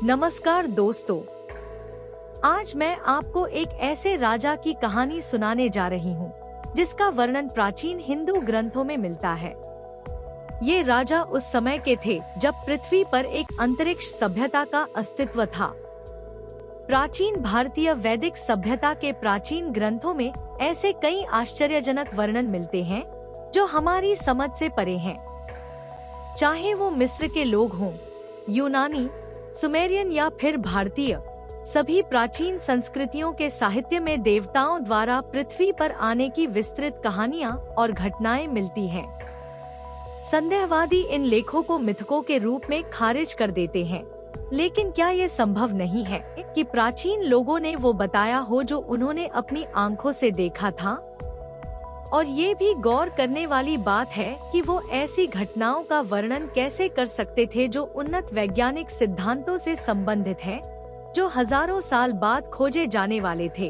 नमस्कार दोस्तों, आज मैं आपको एक ऐसे राजा की कहानी सुनाने जा रही हूँ जिसका वर्णन प्राचीन हिंदू ग्रंथों में मिलता है। ये राजा उस समय के थे जब पृथ्वी पर एक अंतरिक्ष सभ्यता का अस्तित्व था। प्राचीन भारतीय वैदिक सभ्यता के प्राचीन ग्रंथों में ऐसे कई आश्चर्यजनक वर्णन मिलते हैं जो हमारी समझ से परे हैं। चाहे वो मिस्र के लोग हों, यूनानी, सुमेरियन या फिर भारतीय, सभी प्राचीन संस्कृतियों के साहित्य में देवताओं द्वारा पृथ्वी पर आने की विस्तृत कहानियां और घटनाएं मिलती हैं। संदेहवादी इन लेखों को मिथकों के रूप में खारिज कर देते हैं, लेकिन क्या ये संभव नहीं है कि प्राचीन लोगों ने वो बताया हो जो उन्होंने अपनी आंखों से देखा था? और ये भी गौर करने वाली बात है कि वो ऐसी घटनाओं का वर्णन कैसे कर सकते थे जो उन्नत वैज्ञानिक सिद्धांतों से संबंधित हैं, जो हजारों साल बाद खोजे जाने वाले थे।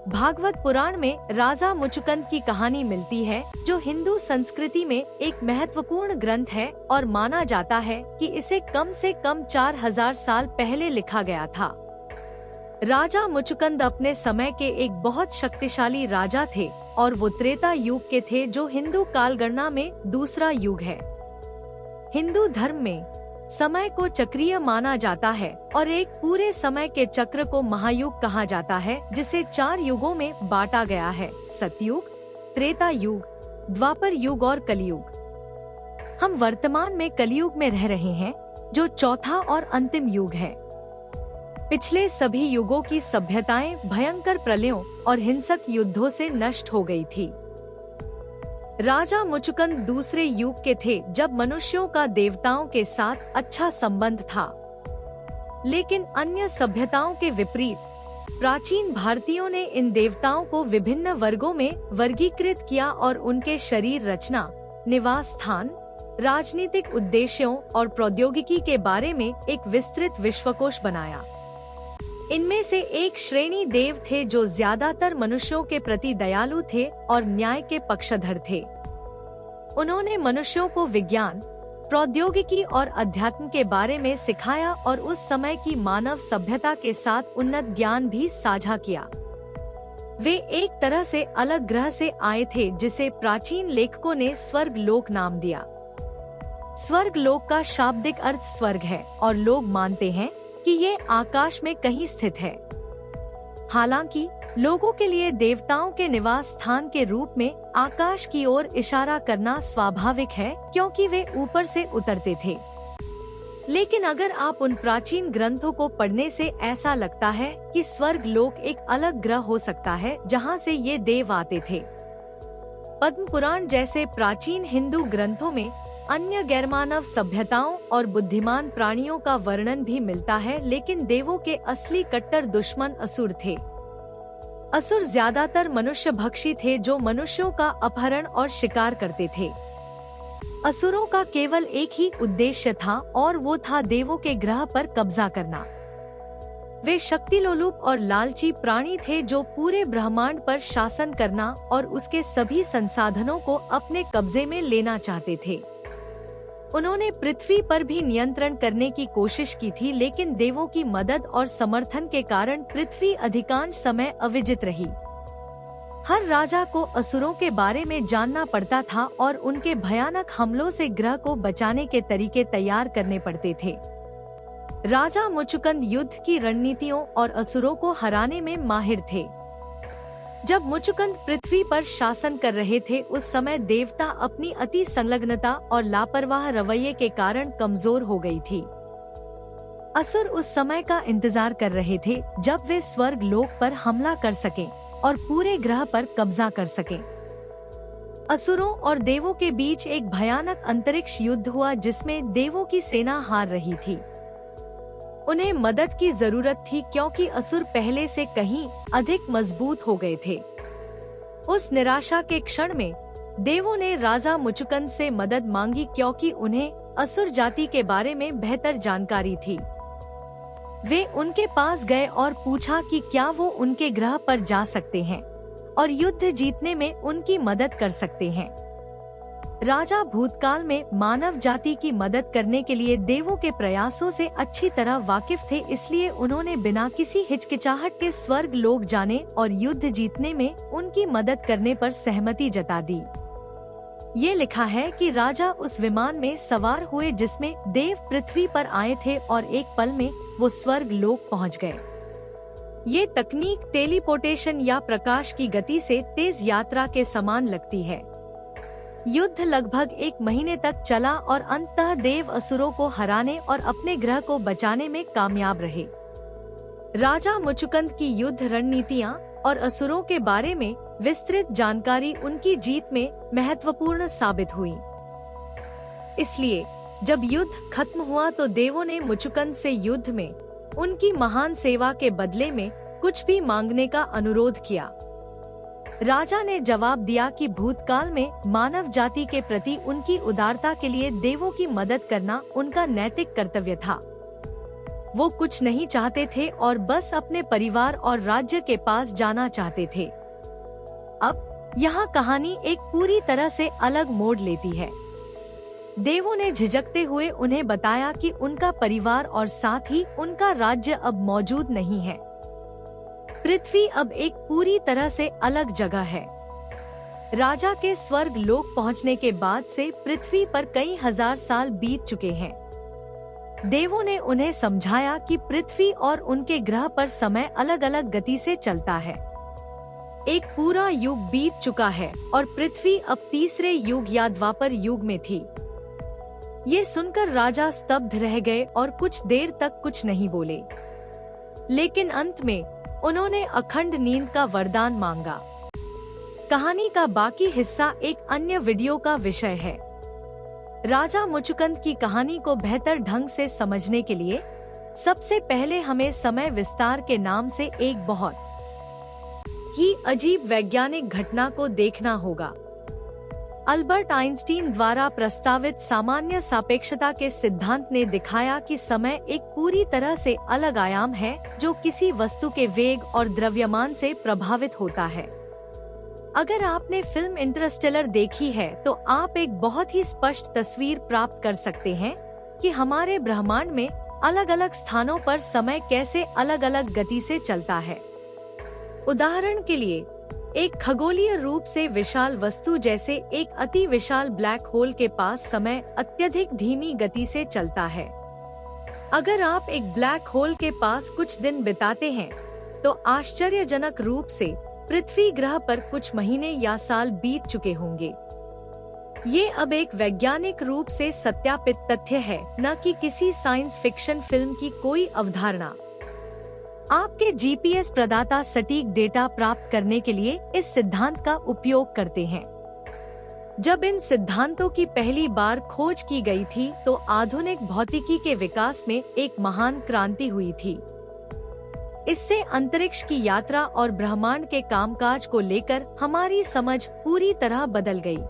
भागवत पुराण में राजा मुचुकुंद की कहानी मिलती है, जो हिंदू संस्कृति में एक महत्वपूर्ण ग्रंथ है और माना जाता है कि इसे कम से कम 4000 साल पहले लिखा गया था। राजा मुचुकुंद अपने समय के एक बहुत शक्तिशाली राजा थे और वो त्रेता युग के थे, जो हिंदू कालगणना में दूसरा युग है। हिंदू धर्म में समय को चक्रीय माना जाता है और एक पूरे समय के चक्र को महायुग कहा जाता है, जिसे 4 युगों में बांटा गया है: सतयुग, त्रेता युग, द्वापर युग और कलयुग। हम वर्तमान में कलयुग में रह रहे हैं, जो चौथा और अंतिम युग है। पिछले सभी युगों की सभ्यताएं भयंकर प्रलयों और हिंसक युद्धों से नष्ट हो गई थी। राजा मुचुकुंद दूसरे युग के थे, जब मनुष्यों का देवताओं के साथ अच्छा संबंध था। लेकिन अन्य सभ्यताओं के विपरीत प्राचीन भारतीयों ने इन देवताओं को विभिन्न वर्गों में वर्गीकृत किया और उनके शरीर रचना, निवास स्थान, राजनीतिक उद्देश्यों और प्रौद्योगिकी के बारे में एक विस्तृत विश्वकोश बनाया। इनमें से एक श्रेणी देव थे जो ज्यादातर मनुष्यों के प्रति दयालु थे और न्याय के पक्षधर थे। उन्होंने मनुष्यों को विज्ञान, प्रौद्योगिकी और अध्यात्म के बारे में सिखाया और उस समय की मानव सभ्यता के साथ उन्नत ज्ञान भी साझा किया। वे एक तरह से अलग ग्रह से आए थे, जिसे प्राचीन लेखकों ने स्वर्ग लोक नाम दिया। स्वर्ग लोक का शाब्दिक अर्थ स्वर्ग है और लोग मानते हैं कि ये आकाश में कहीं स्थित है। हालांकि लोगों के लिए देवताओं के निवास स्थान के रूप में आकाश की ओर इशारा करना स्वाभाविक है, क्योंकि वे ऊपर से उतरते थे। लेकिन अगर आप उन प्राचीन ग्रंथों को पढ़ने से ऐसा लगता है कि स्वर्ग लोक एक अलग ग्रह हो सकता है जहां से ये देव आते थे। पद्म पुराण जैसे प्राचीन हिंदू ग्रंथों में अन्य गैरमानव सभ्यताओं और बुद्धिमान प्राणियों का वर्णन भी मिलता है, लेकिन देवों के असली कट्टर दुश्मन असुर थे। असुर ज्यादातर मनुष्य भक्षी थे, जो मनुष्यों का अपहरण और शिकार करते थे। असुरों का केवल एक ही उद्देश्य था और वो था देवों के ग्रह पर कब्जा करना। वे शक्तिलोलुप और लालची प्राणी थे, जो पूरे ब्रह्मांड पर शासन करना और उसके सभी संसाधनों को अपने कब्जे में लेना चाहते थे। उन्होंने पृथ्वी पर भी नियंत्रण करने की कोशिश की थी, लेकिन देवों की मदद और समर्थन के कारण पृथ्वी अधिकांश समय अविजित रही। हर राजा को असुरों के बारे में जानना पड़ता था और उनके भयानक हमलों से ग्रह को बचाने के तरीके तैयार करने पड़ते थे। राजा मुचुकुंद युद्ध की रणनीतियों और असुरों को हराने में माहिर थे। जब मुचुकुंद पृथ्वी पर शासन कर रहे थे, उस समय देवता अपनी अति संलग्नता और लापरवाह रवैये के कारण कमजोर हो गई थी। असुर उस समय का इंतजार कर रहे थे जब वे स्वर्ग लोक पर हमला कर सकें और पूरे ग्रह पर कब्जा कर सकें। असुरों और देवों के बीच एक भयानक अंतरिक्ष युद्ध हुआ, जिसमें देवों की सेना हार रही थी। उन्हें मदद की जरूरत थी, क्योंकि असुर पहले से कहीं अधिक मजबूत हो गए थे। उस निराशा के क्षण में देवों ने राजा मुचुकुंद से मदद मांगी, क्योंकि उन्हें असुर जाति के बारे में बेहतर जानकारी थी। वे उनके पास गए और पूछा कि क्या वो उनके ग्रह पर जा सकते हैं और युद्ध जीतने में उनकी मदद कर सकते हैं। राजा भूतकाल में मानव जाति की मदद करने के लिए देवों के प्रयासों से अच्छी तरह वाकिफ थे, इसलिए उन्होंने बिना किसी हिचकिचाहट के स्वर्ग लोक जाने और युद्ध जीतने में उनकी मदद करने पर सहमति जता दी। ये लिखा है कि राजा उस विमान में सवार हुए जिसमें देव पृथ्वी पर आए थे और एक पल में वो स्वर्ग लोक पहुँच गए। ये तकनीक टेलीपोर्टेशन या प्रकाश की गति से तेज यात्रा के समान लगती है। युद्ध लगभग 1 महीने तक चला और अंततः देव असुरों को हराने और अपने ग्रह को बचाने में कामयाब रहे। राजा मुचुकुंद की युद्ध रणनीतियाँ और असुरों के बारे में विस्तृत जानकारी उनकी जीत में महत्वपूर्ण साबित हुई। इसलिए जब युद्ध खत्म हुआ तो देवों ने मुचुकुंद से युद्ध में उनकी महान सेवा के बदले में कुछ भी मांगने का अनुरोध किया। राजा ने जवाब दिया कि भूतकाल में मानव जाति के प्रति उनकी उदारता के लिए देवों की मदद करना उनका नैतिक कर्तव्य था। वो कुछ नहीं चाहते थे और बस अपने परिवार और राज्य के पास जाना चाहते थे। अब यहाँ कहानी एक पूरी तरह से अलग मोड़ लेती है। देवों ने झिझकते हुए उन्हें बताया कि उनका परिवार और साथ ही उनका राज्य अब मौजूद नहीं है। पृथ्वी अब एक पूरी तरह से अलग जगह है। राजा के स्वर्ग लोक पहुंचने के बाद से पृथ्वी पर कई हजार साल बीत चुके हैं। देवों ने उन्हें समझाया कि पृथ्वी और उनके ग्रह पर समय अलग अलग गति से चलता है। एक पूरा युग बीत चुका है और पृथ्वी अब तीसरे युग या द्वापर युग में थी। ये सुनकर राजा स्तब्ध रह गए और कुछ देर तक कुछ नहीं बोले। लेकिन अंत में उन्होंने अखंड नींद का वरदान मांगा। कहानी का बाकी हिस्सा एक अन्य वीडियो का विषय है। राजा मुचुकुंद की कहानी को बेहतर ढंग से समझने के लिए सबसे पहले हमें समय विस्तार के नाम से एक बहुत ही अजीब वैज्ञानिक घटना को देखना होगा। अल्बर्ट आइंस्टीन द्वारा प्रस्तावित सामान्य सापेक्षता के सिद्धांत ने दिखाया कि समय एक पूरी तरह से अलग आयाम है जो किसी वस्तु के वेग और द्रव्यमान से प्रभावित होता है। अगर आपने फिल्म इंटरस्टेलर देखी है तो आप एक बहुत ही स्पष्ट तस्वीर प्राप्त कर सकते हैं कि हमारे ब्रह्मांड में अलग अलग स्थानों पर समय कैसे अलग अलग गति से चलता है। उदाहरण के लिए एक खगोलीय रूप से विशाल वस्तु जैसे एक अति विशाल ब्लैक होल के पास समय अत्यधिक धीमी गति से चलता है। अगर आप एक ब्लैक होल के पास कुछ दिन बिताते हैं तो आश्चर्यजनक रूप से पृथ्वी ग्रह पर कुछ महीने या साल बीत चुके होंगे। ये अब एक वैज्ञानिक रूप से सत्यापित तथ्य है, न कि किसी साइंस फिक्शन फिल्म की कोई अवधारणा। आपके जीपीएस प्रदाता सटीक डेटा प्राप्त करने के लिए इस सिद्धांत का उपयोग करते हैं। जब इन सिद्धांतों की पहली बार खोज की गई थी तो आधुनिक भौतिकी के विकास में एक महान क्रांति हुई थी। इससे अंतरिक्ष की यात्रा और ब्रह्मांड के कामकाज को लेकर हमारी समझ पूरी तरह बदल गई।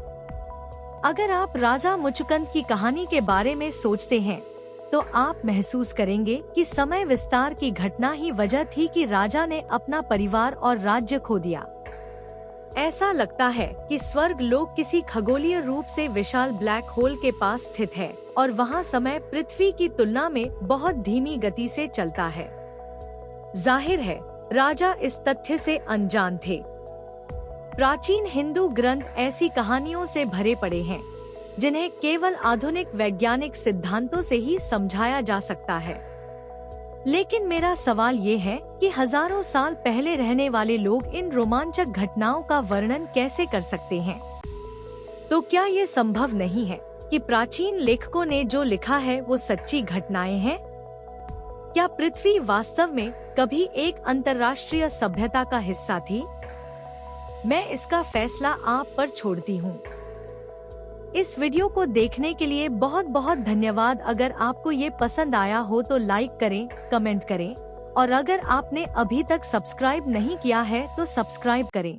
अगर आप राजा मुचुकुंद की कहानी के बारे में सोचते हैं तो आप महसूस करेंगे कि समय विस्तार की घटना ही वजह थी कि राजा ने अपना परिवार और राज्य खो दिया। ऐसा लगता है कि स्वर्ग लोक किसी खगोलीय रूप से विशाल ब्लैक होल के पास स्थित है और वहाँ समय पृथ्वी की तुलना में बहुत धीमी गति से चलता है। जाहिर है राजा इस तथ्य से अनजान थे। प्राचीन हिंदू ग्रंथ ऐसी कहानियों से भरे पड़े हैं जिन्हें केवल आधुनिक वैज्ञानिक सिद्धांतों से ही समझाया जा सकता है। लेकिन मेरा सवाल ये है कि हजारों साल पहले रहने वाले लोग इन रोमांचक घटनाओं का वर्णन कैसे कर सकते हैं? तो क्या ये संभव नहीं है कि प्राचीन लेखकों ने जो लिखा है वो सच्ची घटनाएं हैं? क्या पृथ्वी वास्तव में कभी एक अंतर्राष्ट्रीय सभ्यता का हिस्सा थी? मैं इसका फैसला आप पर छोड़ती हूँ। इस वीडियो को देखने के लिए बहुत बहुत धन्यवाद। अगर आपको ये पसंद आया हो तो लाइक करें, कमेंट करें और अगर आपने अभी तक सब्सक्राइब नहीं किया है तो सब्सक्राइब करें।